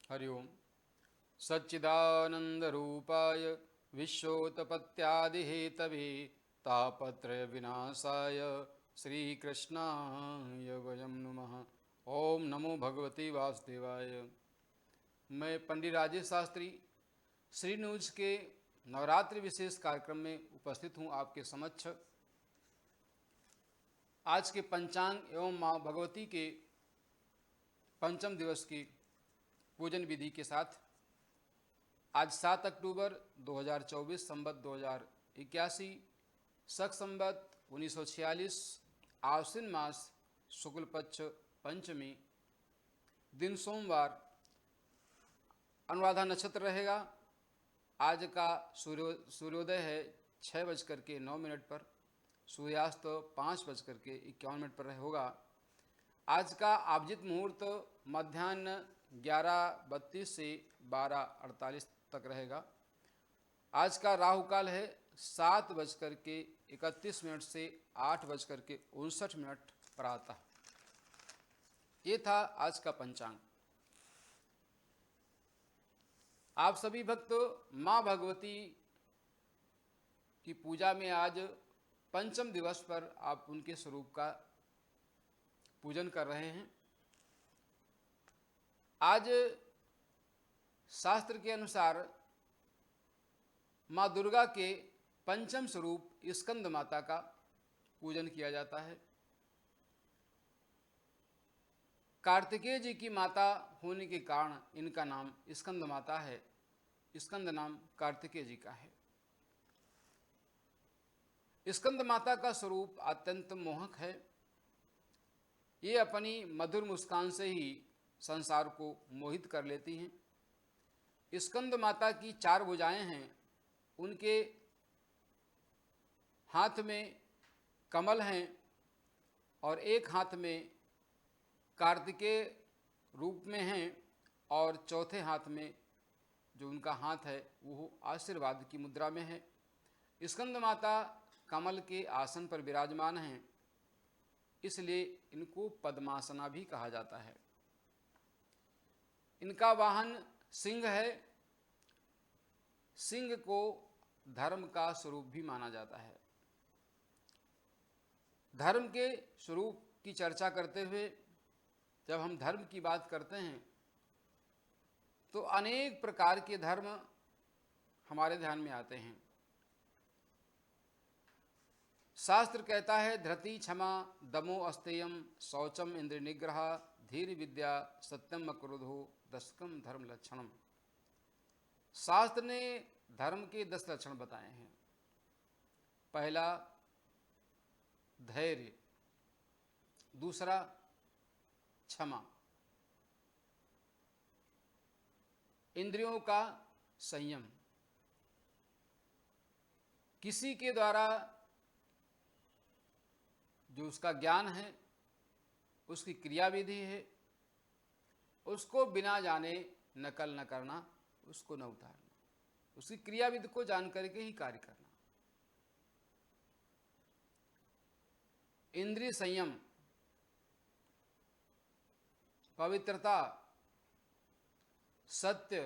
हरि ओम। सच्चिदानंदरूपाय विश्वोत्पत्त्यादिहेतवे तापत्रय विनाशाय श्रीकृष्णाय वयं नुमः। ओम नमो भगवते वासुदेवाय। मैं पंडित राजेश शास्त्री श्री न्यूज के नवरात्रि विशेष कार्यक्रम में उपस्थित हूँ आपके समक्ष। आज के पंचांग एवं माँ भगवती के पंचम दिवस की पूजन विधि के साथ आज 7 अक्टूबर 2024 संवत 2081 शक संवत 1946 आश्विन मास शुक्ल पक्ष पंचमी दिन सोमवार अनुराधा नक्षत्र रहेगा। आज का सूर्योदय है 6:09 पर, सूर्यास्त 5:51 पर होगा। आज का आभिजित मुहूर्त मध्याह्न 11:32 से 12:48 तक रहेगा। आज का राहु काल है 7:31 से 8:59 प्रातः। ये था आज का पंचांग। आप सभी भक्त माँ भगवती की पूजा में आज पंचम दिवस पर आप उनके स्वरूप का पूजन कर रहे हैं। आज शास्त्र के अनुसार माँ दुर्गा के पंचम स्वरूप स्कंद माता का पूजन किया जाता है। कार्तिकेय जी की माता होने के कारण इनका नाम स्कंद माता है। स्कंद नाम कार्तिकेय जी का है। स्कंद माता का स्वरूप अत्यंत मोहक है। ये अपनी मधुर मुस्कान से ही संसार को मोहित कर लेती हैं। स्कंद माता की 4 भुजाएं हैं। उनके हाथ में कमल हैं और एक हाथ में कार्तिकेय रूप में हैं और चौथे हाथ में जो उनका हाथ है वो आशीर्वाद की मुद्रा में है। स्कंद माता कमल के आसन पर विराजमान हैं, इसलिए इनको पद्मासना भी कहा जाता है। इनका वाहन सिंह है। सिंह को धर्म का स्वरूप भी माना जाता है। धर्म के स्वरूप की चर्चा करते हुए जब हम धर्म की बात करते हैं तो अनेक प्रकार के धर्म हमारे ध्यान में आते हैं। शास्त्र कहता है धृति क्षमा दमो अस्तेयम शौचम इंद्र निग्रह धीर विद्या सत्यम अक्रोधो दशकम धर्म लक्षणम। शास्त्र ने धर्म के 10 लक्षण बताए हैं। पहला धैर्य, दूसरा क्षमा, इंद्रियों का संयम, किसी के द्वारा जो उसका ज्ञान है उसकी क्रिया विधि है, उसको बिना जाने नकल न करना, उसको न उतारना, उसकी क्रिया विधि को जान करके ही कार्य करना। इंद्रिय संयम, पवित्रता, सत्य,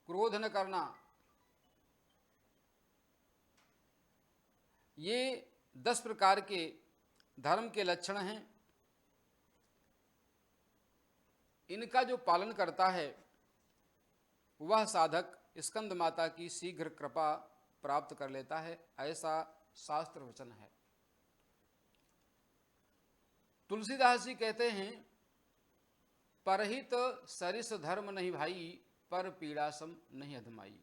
क्रोध न करना, ये 10 प्रकार के धर्म के लक्षण हैं। इनका जो पालन करता है वह साधक स्कंद माता की शीघ्र कृपा प्राप्त कर लेता है, ऐसा शास्त्र वचन है। तुलसीदास जी कहते हैं परहित सरिस धर्म नहीं भाई पर पीड़ासम नहीं अधमाई,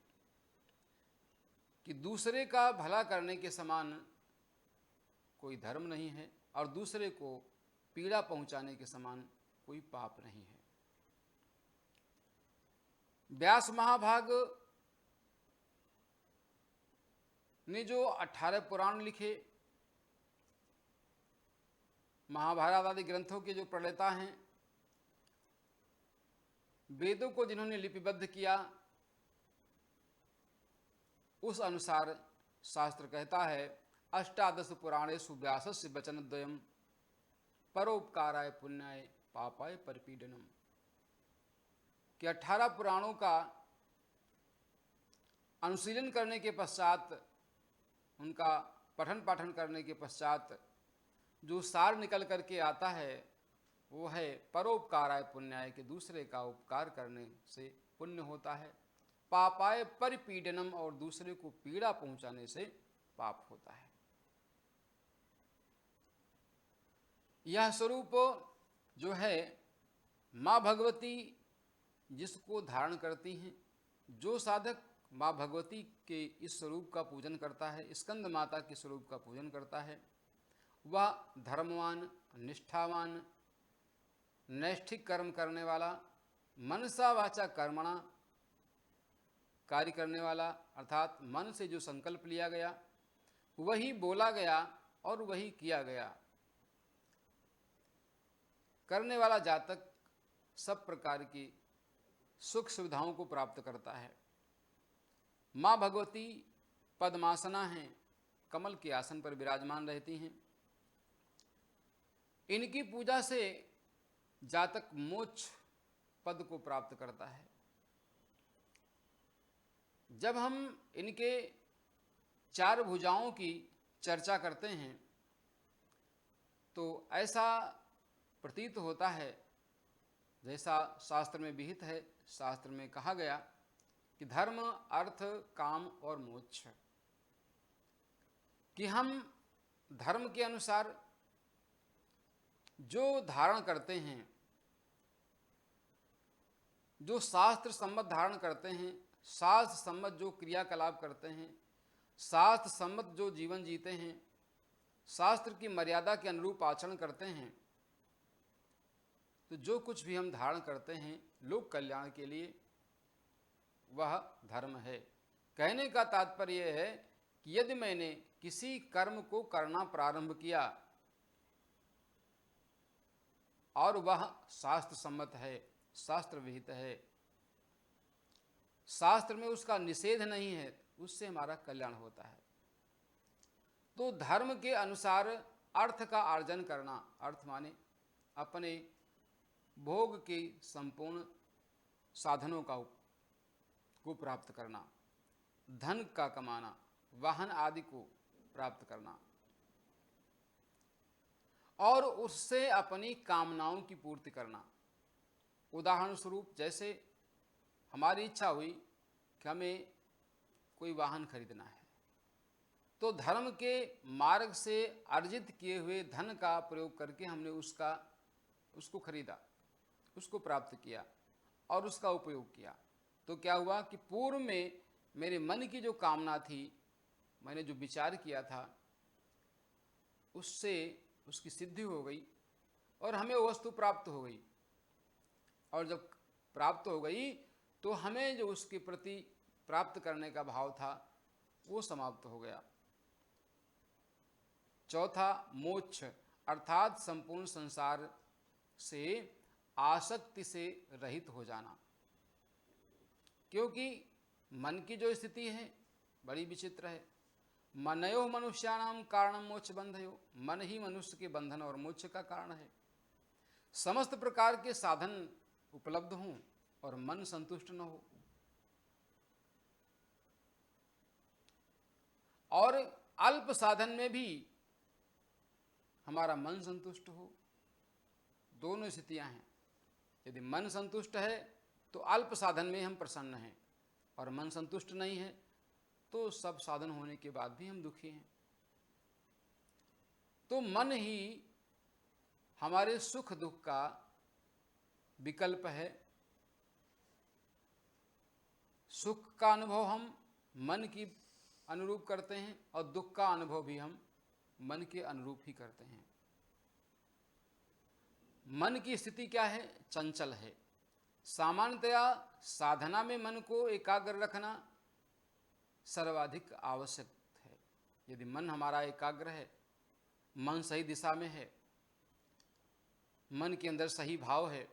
कि दूसरे का भला करने के समान कोई धर्म नहीं है और दूसरे को पीड़ा पहुंचाने के समान कोई पाप नहीं है। व्यास महाभाग ने जो 18 पुराण लिखे, महाभारत आदि ग्रंथों के जो प्रणेता हैं, वेदों को जिन्होंने लिपिबद्ध किया, उस अनुसार शास्त्र कहता है 18 पुराणेषु व्यासस्य वचनद्वयम् परोपकाराय पुण्याय पापाय परिपीडनम, कि 18 पुराणों का अनुशीलन करने के पश्चात, उनका पठन पाठन करने के पश्चात जो सार निकल करके आता है वो है परोपकाराय पुण्याय, के दूसरे का उपकार करने से पुण्य होता है। पापाय परिपीडनम, और दूसरे को पीड़ा पहुंचाने से पाप होता है। यह स्वरूप जो है माँ भगवती जिसको धारण करती हैं, जो साधक माँ भगवती के इस स्वरूप का पूजन करता है, स्कंद माता के स्वरूप का पूजन करता है, वह धर्मवान, निष्ठावान, नैष्ठिक कर्म करने वाला, मनसा वाचा कर्मणा, कार्य करने वाला, अर्थात मन से जो संकल्प लिया गया वही बोला गया और वही किया गया करने वाला जातक सब प्रकार की सुख सुविधाओं को प्राप्त करता है। माँ भगवती पद्मासना हैं, कमल के आसन पर विराजमान रहती हैं। इनकी पूजा से जातक मोक्ष पद को प्राप्त करता है। जब हम इनके 4 भुजाओं की चर्चा करते हैं तो ऐसा प्रतीत होता है, जैसा शास्त्र में विहित है, शास्त्र में कहा गया कि धर्म, अर्थ, काम और मोक्ष, कि हम धर्म के अनुसार जो धारण करते हैं, जो शास्त्र सम्मत धारण करते हैं, शास्त्र सम्मत जो क्रियाकलाप करते हैं, शास्त्र सम्मत जो जीवन जीते हैं, शास्त्र की मर्यादा के अनुरूप आचरण करते हैं, तो जो कुछ भी हम धारण करते हैं लोक कल्याण के लिए, वह धर्म है। कहने का तात्पर्य यह है कि यदि मैंने किसी कर्म को करना प्रारंभ किया और वह शास्त्र सम्मत है, शास्त्र विहित है, शास्त्र में उसका निषेध नहीं है, उससे हमारा कल्याण होता है। तो धर्म के अनुसार अर्थ का अर्जन करना, अर्थ माने अपने भोग के संपूर्ण साधनों को प्राप्त करना, धन का कमाना, वाहन आदि को प्राप्त करना और उससे अपनी कामनाओं की पूर्ति करना। उदाहरण स्वरूप, जैसे हमारी इच्छा हुई कि हमें कोई वाहन खरीदना है, तो धर्म के मार्ग से अर्जित किए हुए धन का प्रयोग करके हमने उसको खरीदा, उसको प्राप्त किया और उसका उपयोग किया। तो क्या हुआ कि पूर्व में मेरे मन की जो कामना थी, मैंने जो विचार किया था, उससे उसकी सिद्धि हो गई और हमें वो वस्तु प्राप्त हो गई। और जब प्राप्त हो गई तो हमें जो उसके प्रति प्राप्त करने का भाव था वो समाप्त हो गया। चौथा, मोक्ष, अर्थात संपूर्ण संसार से आसक्ति से रहित हो जाना। क्योंकि मन की जो स्थिति है बड़ी विचित्र है। मनयो मनुष्याणाम कारणम मोक्ष बंधयो, मन ही मनुष्य के बंधन और मोक्ष का कारण है। समस्त प्रकार के साधन उपलब्ध हों और मन संतुष्ट न हो, और अल्प साधन में भी हमारा मन संतुष्ट हो, दोनों स्थितियां हैं। यदि मन संतुष्ट है तो अल्प साधन में हम प्रसन्न हैं, और मन संतुष्ट नहीं है तो सब साधन होने के बाद भी हम दुखी हैं। तो मन ही हमारे सुख दुख का विकल्प है। सुख का अनुभव हम मन की अनुरूप करते हैं और दुख का अनुभव भी हम मन के अनुरूप ही करते हैं। मन की स्थिति क्या है? चंचल है। सामान्यतया साधना में मन को एकाग्र रखना सर्वाधिक आवश्यक है। यदि मन हमारा एकाग्र है, मन सही दिशा में है, मन के अंदर सही भाव है,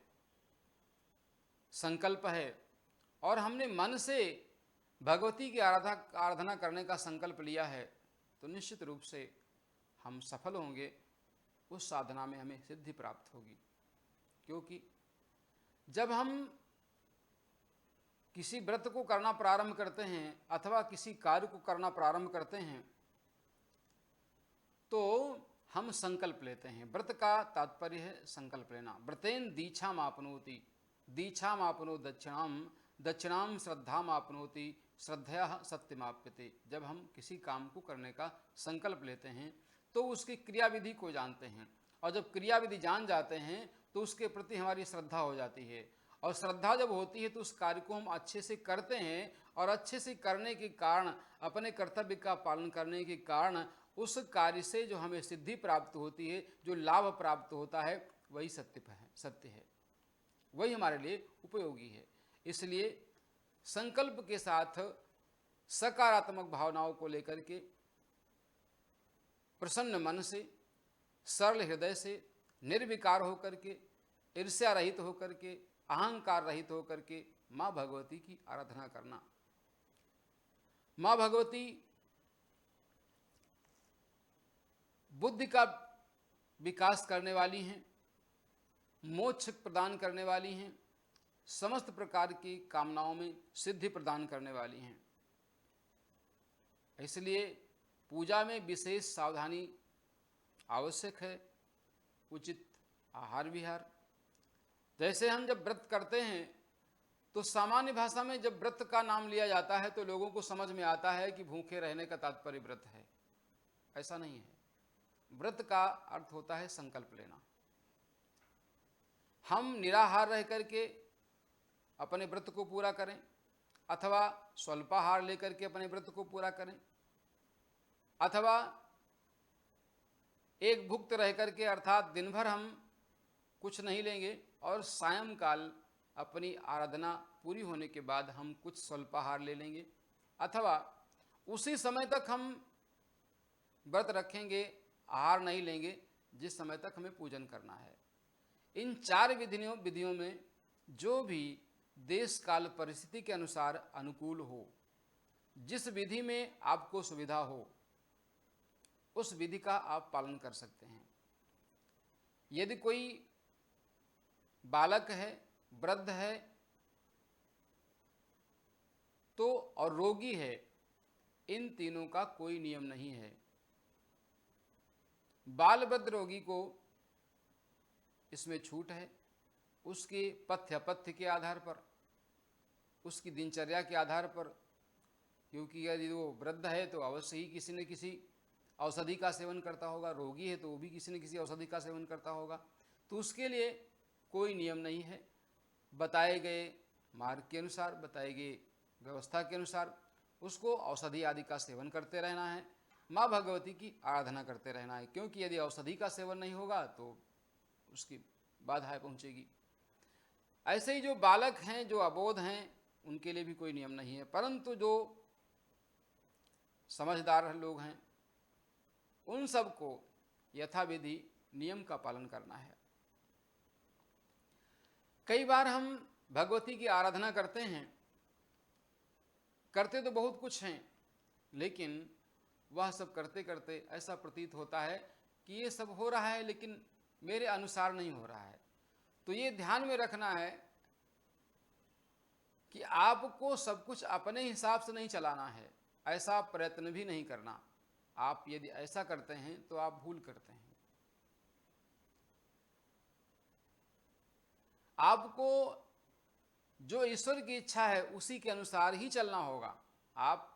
संकल्प है, और हमने मन से भगवती की आराधना करने का संकल्प लिया है, तो निश्चित रूप से हम सफल होंगे। उस साधना में हमें सिद्धि प्राप्त होगी। क्योंकि जब हम किसी व्रत को करना प्रारंभ करते हैं अथवा किसी कार्य को करना प्रारंभ करते हैं तो हम संकल्प लेते हैं। व्रत का तात्पर्य है संकल्प लेना। व्रतेन दीक्षाम आपनोति, दीक्षाम आपनो दक्षिणाम, दक्षिणाम श्रद्धाम आपनोति, श्रद्धया सत्यमाप्यते। जब हम किसी काम को करने का संकल्प लेते हैं तो उसकी क्रियाविधि को जानते हैं, और जब क्रियाविधि जान जाते हैं तो उसके प्रति हमारी श्रद्धा हो जाती है, और श्रद्धा जब होती है तो उस कार्य को हम अच्छे से करते हैं, और अच्छे से करने के कारण, अपने कर्तव्य का पालन करने के कारण उस कार्य से जो हमें सिद्धि प्राप्त होती है, जो लाभ प्राप्त होता है, वही सत्य है, वही हमारे लिए उपयोगी है। इसलिए संकल्प के साथ सकारात्मक भावनाओं को लेकर के प्रसन्न मन से, सरल हृदय से, निर्विकार होकर के, ईर्ष्या रहित होकर के, अहंकार रहित होकर के माँ भगवती की आराधना करना। माँ भगवती बुद्धि का विकास करने वाली हैं, मोक्ष प्रदान करने वाली हैं, समस्त प्रकार की कामनाओं में सिद्धि प्रदान करने वाली हैं। इसलिए पूजा में विशेष सावधानी आवश्यक है, उचित आहार विहार। जैसे हम जब व्रत करते हैं तो सामान्य भाषा में जब व्रत का नाम लिया जाता है तो लोगों को समझ में आता है कि भूखे रहने का तात्पर्य व्रत है। ऐसा नहीं है। व्रत का अर्थ होता है संकल्प लेना। हम निराहार रह करके अपने व्रत को पूरा करें अथवा स्वल्पाहार लेकर के अपने व्रत को पूरा करें, अथवा एक भुक्त रह करके अर्थात दिन भर हम कुछ नहीं लेंगे और सायंकाल अपनी आराधना पूरी होने के बाद हम कुछ स्वल्पाहार ले लेंगे, अथवा उसी समय तक हम व्रत रखेंगे, आहार नहीं लेंगे जिस समय तक हमें पूजन करना है। इन चार विधियों में जो भी देश काल परिस्थिति के अनुसार अनुकूल हो, जिस विधि में आपको सुविधा हो, उस विधि का आप पालन कर सकते हैं। यदि कोई बालक है, वृद्ध है तो और रोगी है, इन तीनों का कोई नियम नहीं है। बाल वृद्ध रोगी को इसमें छूट है, उसके पथ्य अपथ्य के आधार पर, उसकी दिनचर्या के आधार पर, क्योंकि यदि वो वृद्ध है तो अवश्य ही किसी न किसी औषधि का सेवन करता होगा, रोगी है तो वो भी किसी न किसी औषधि का सेवन करता होगा, तो उसके लिए कोई नियम नहीं है। बताए गए मार्ग के अनुसार, बताए गए व्यवस्था के अनुसार उसको औषधि आदि का सेवन करते रहना है, माँ भगवती की आराधना करते रहना है, क्योंकि यदि औषधि का सेवन नहीं होगा तो उसकी बाधाएं पहुँचेगी। ऐसे ही जो बालक हैं, जो अबोध हैं, उनके लिए भी कोई नियम नहीं है, परंतु जो समझदार लोग हैं उन सबको यथाविधि नियम का पालन करना है। कई बार हम भगवती की आराधना करते हैं, करते तो बहुत कुछ हैं, लेकिन वह सब करते करते ऐसा प्रतीत होता है कि ये सब हो रहा है लेकिन मेरे अनुसार नहीं हो रहा है। तो ये ध्यान में रखना है कि आपको सब कुछ अपने हिसाब से नहीं चलाना है, ऐसा प्रयत्न भी नहीं करना। आप यदि ऐसा करते हैं तो आप भूल करते हैं। आपको जो ईश्वर की इच्छा है उसी के अनुसार ही चलना होगा। आप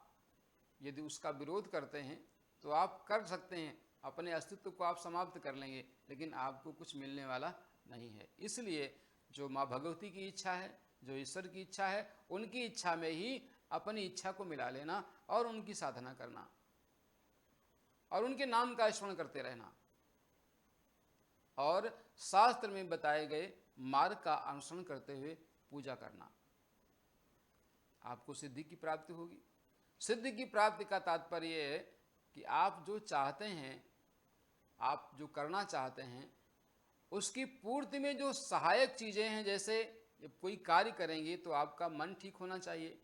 यदि उसका विरोध करते हैं तो आप कर सकते हैं, अपने अस्तित्व को आप समाप्त कर लेंगे, लेकिन आपको कुछ मिलने वाला नहीं है। इसलिए जो माँ भगवती की इच्छा है, जो ईश्वर की इच्छा है, उनकी इच्छा में ही अपनी इच्छा को मिला लेना और उनकी साधना करना और उनके नाम का स्मरण करते रहना और शास्त्र में बताए गए मार्ग का अनुसरण करते हुए पूजा करना। आपको सिद्धि की प्राप्ति होगी। सिद्धि की प्राप्ति का तात्पर्य है कि आप जो चाहते हैं, आप जो करना चाहते हैं, उसकी पूर्ति में जो सहायक चीज़ें हैं, जैसे जब कोई कार्य करेंगे तो आपका मन ठीक होना चाहिए,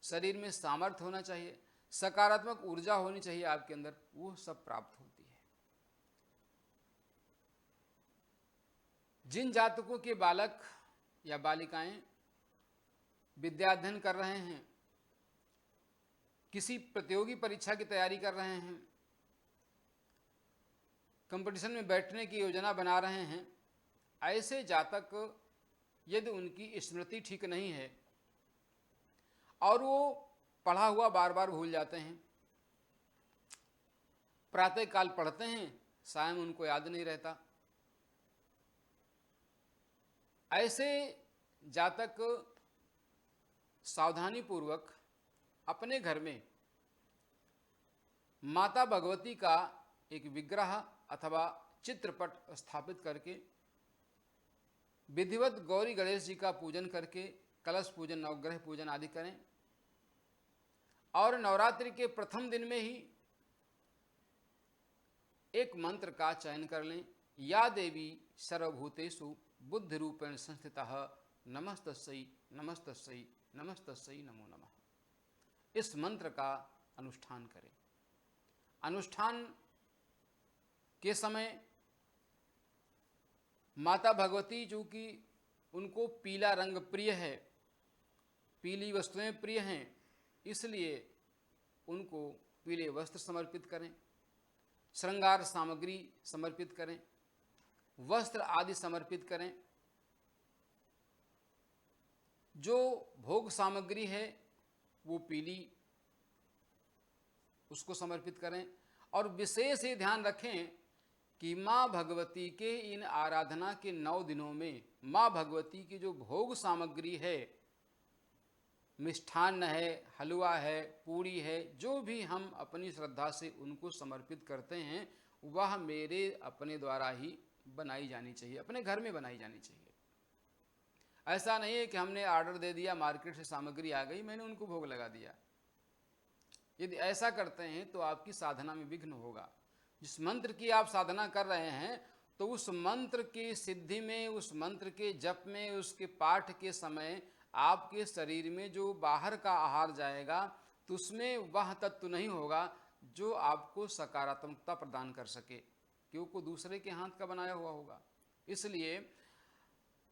शरीर में सामर्थ्य होना चाहिए, सकारात्मक ऊर्जा होनी चाहिए आपके अंदर, वो सब प्राप्त होती है। जिन जातकों के बालक या बालिकाएं विद्याध्ययन कर रहे हैं, किसी प्रतियोगी परीक्षा की तैयारी कर रहे हैं, कंपटीशन में बैठने की योजना बना रहे हैं, ऐसे जातक यदि उनकी स्मृति ठीक नहीं है और वो पढ़ा हुआ बार बार भूल जाते हैं, प्रातःकाल पढ़ते हैं, सायं उनको याद नहीं रहता, ऐसे जातक सावधानी पूर्वक अपने घर में माता भगवती का एक विग्रह अथवा चित्रपट स्थापित करके विधिवत गौरी गणेश जी का पूजन करके कलश पूजन, नवग्रह पूजन आदि करें और नवरात्रि के प्रथम दिन में ही एक मंत्र का चयन कर लें। या देवी सर्वभूतेषु बुद्धि रूपेण संस्थितः नमस्तस्यै नमस्तस्यै नमस्तस्यै नमो नमः। इस मंत्र का अनुष्ठान करें। अनुष्ठान के समय माता भगवती जो कि उनको पीला रंग प्रिय है, पीली वस्तुएं प्रिय हैं, इसलिए उनको पीले वस्त्र समर्पित करें, श्रृंगार सामग्री समर्पित करें, वस्त्र आदि समर्पित करें। जो भोग सामग्री है वो पीली, उसको समर्पित करें। और विशेष ये ध्यान रखें कि माँ भगवती के इन आराधना के 9 दिनों में माँ भगवती की जो भोग सामग्री है, मिष्ठान्न है, हलवा है, पूड़ी है, जो भी हम अपनी श्रद्धा से उनको समर्पित करते हैं, वह मेरे अपने द्वारा ही बनाई जानी चाहिए, अपने घर में बनाई जानी चाहिए। ऐसा नहीं है कि हमने ऑर्डर दे दिया, मार्केट से सामग्री आ गई, मैंने उनको भोग लगा दिया। यदि ऐसा करते हैं तो आपकी साधना में विघ्न होगा। जिस मंत्र की आप साधना कर रहे हैं तो उस मंत्र की सिद्धि में, उस मंत्र के जप में, उसके पाठ के समय आपके शरीर में जो बाहर का आहार जाएगा तो उसमें वह तत्व नहीं होगा जो आपको सकारात्मकता प्रदान कर सके, क्योंकि दूसरे के हाथ का बनाया हुआ होगा। इसलिए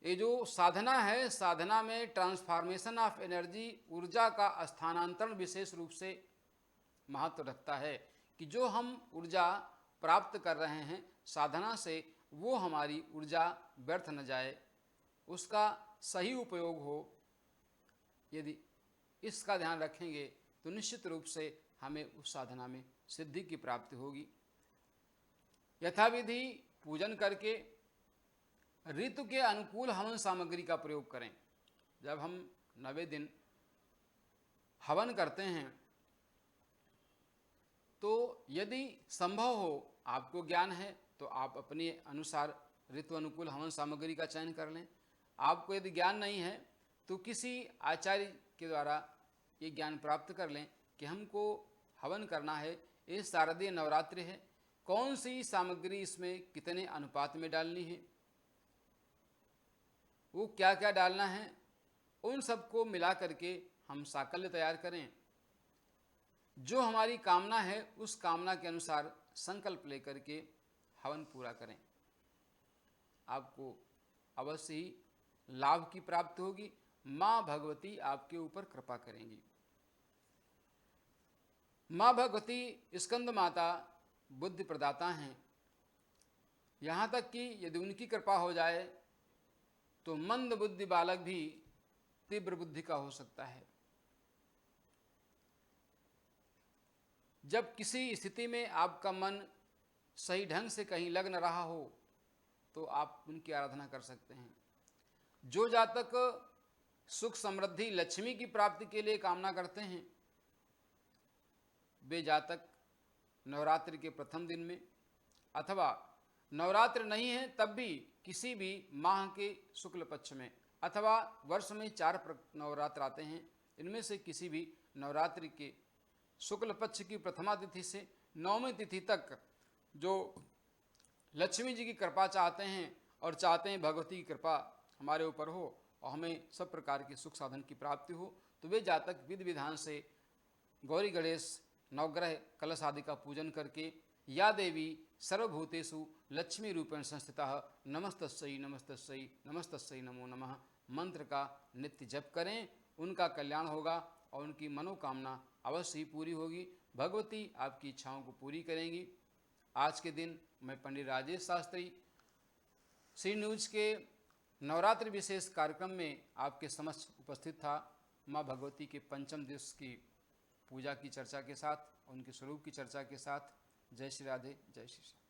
ये जो साधना है, साधना में ट्रांसफॉर्मेशन ऑफ एनर्जी, ऊर्जा का स्थानांतरण विशेष रूप से महत्व रखता है कि जो हम ऊर्जा प्राप्त कर रहे हैं साधना से, वो हमारी ऊर्जा व्यर्थ न जाए, उसका सही उपयोग हो। यदि इसका ध्यान रखेंगे तो निश्चित रूप से हमें उस साधना में सिद्धि की प्राप्ति होगी। यथाविधि पूजन करके ऋतु के अनुकूल हवन सामग्री का प्रयोग करें। जब हम 9वें दिन हवन करते हैं तो यदि संभव हो, आपको ज्ञान है तो आप अपने अनुसार ऋतु अनुकूल हवन सामग्री का चयन कर लें। आपको यदि ज्ञान नहीं है तो किसी आचार्य के द्वारा ये ज्ञान प्राप्त कर लें कि हमको हवन करना है, ये शारदीय नवरात्रि है, कौन सी सामग्री इसमें कितने अनुपात में डालनी है, वो क्या क्या डालना है, उन सबको मिला करके हम साकल्य तैयार करें। जो हमारी कामना है उस कामना के अनुसार संकल्प लेकर के हवन पूरा करें। आपको अवश्य ही लाभ की प्राप्ति होगी। माँ भगवती आपके ऊपर कृपा करेंगी। माँ भगवती स्कंद माता बुद्धि प्रदाता हैं। यहाँ तक कि यदि उनकी कृपा हो जाए तो मंद बुद्धि बालक भी तीव्र बुद्धि का हो सकता है। जब किसी स्थिति में आपका मन सही ढंग से कहीं लग न रहा हो तो आप उनकी आराधना कर सकते हैं। जो जातक सुख समृद्धि लक्ष्मी की प्राप्ति के लिए कामना करते हैं, वे जातक नवरात्रि के प्रथम दिन में अथवा नवरात्र नहीं है तब भी किसी भी माह के शुक्ल पक्ष में अथवा वर्ष में 4 नवरात्र आते हैं, इनमें से किसी भी नवरात्रि के शुक्ल पक्ष की प्रथमा तिथि से 9वीं तिथि तक जो लक्ष्मी जी की कृपा चाहते हैं और चाहते हैं भगवती की कृपा हमारे ऊपर हो और हमें सब प्रकार के सुख साधन की प्राप्ति हो, तो वे जातक विधि विधान से गौरी गणेश नवग्रह कलश आदि का पूजन करके या देवी सर्वभूतेषु लक्ष्मी रूपेण संस्थितः नमस्तस्यै नमस्तस्यै नमस्तस्यै नमो नमः मंत्र का नित्य जप करें उनका कल्याण होगा और उनकी मनोकामना अवश्य ही पूरी होगी। भगवती आपकी इच्छाओं को पूरी करेंगी। आज के दिन मैं पंडित राजेश शास्त्री सी न्यूज़ के नवरात्रि विशेष कार्यक्रम में आपके समक्ष उपस्थित था। माँ भगवती के पंचम दिवस की पूजा की चर्चा के साथ, उनके स्वरूप की चर्चा के साथ। जय श्री राधे, जय श्री श्याम।